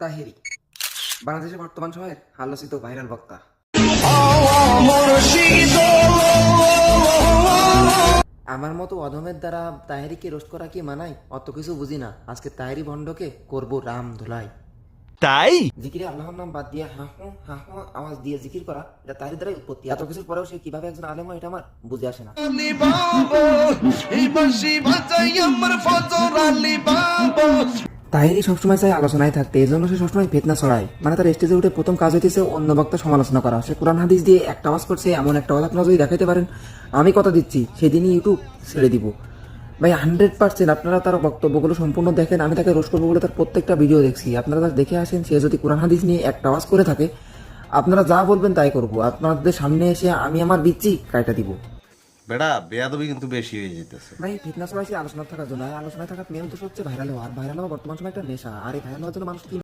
তাহেরি বাংলাদেশের বর্তমান সময়ের আলোচিত ভাইরাল বক্তা। আমার মতো অধমের দ্বারা তাহেরিকে রোস্ট করা কি মানায়? অত কিছু বুঝি না। আজকে তাহেরি ভণ্ডকে করব রাম ধুলাই। তাই জিকিরে আল্লাহর নাম বাদ দিয়ে হাঁ আওয়াজ দিয়ে জিকির করা, এটা তাহেরি দ্বারাই উৎপত্তি। এত কিছুর পরেও সে কিভাবে একজন আলেম হয় এটা আমার বুঝে আসে না। তাহেরি সবসময় চাই আলোচনায় থাকতে, এই জন্য সে সবসময় ফিতনা ছড়ায়। মানে তার স্টেজে উঠে প্রথম কাজ হইতেছে অন্য বক্তা সমালোচনা করা। সে কোরআন হাদিস দিয়ে একটা আওয়াজ করছে, এমন একটা আওয়াজ আপনারা যদি দেখাইতে পারেন, আমি কথা দিচ্ছি সেদিনই ইউটিউব ছেড়ে দিব ভাই। 100% আপনারা তার বক্তব্যগুলো সম্পূর্ণ দেখেন। আমি তাকে রোস্ট করবো বলে তার প্রত্যেকটা ভিডিও দেখছি। আপনারা তার দেখে আসেন, সে যদি কোরআন হাদিস নিয়ে একটা আওয়াজ করে থাকে, আপনারা যা বলবেন তাই করব। আপনাদের সামনে এসে আমি আমার বিচ্ছি কাইটা দিব। বেড়া বেয়াদবি কিন্তু বেশি হয়ে যেতেছে। ভাই ফিটনেস সবাই আলোচনা থাকার জন্য, আর আলোচনায় থাকার মেন উদ্দেশ্য হচ্ছে ভাইরাল হওয়া। আর ভাইরাল হওয়া বর্তমান সময় একটা নেশা। আর এই ভাইরাল হওয়ার জন্য মানুষ কি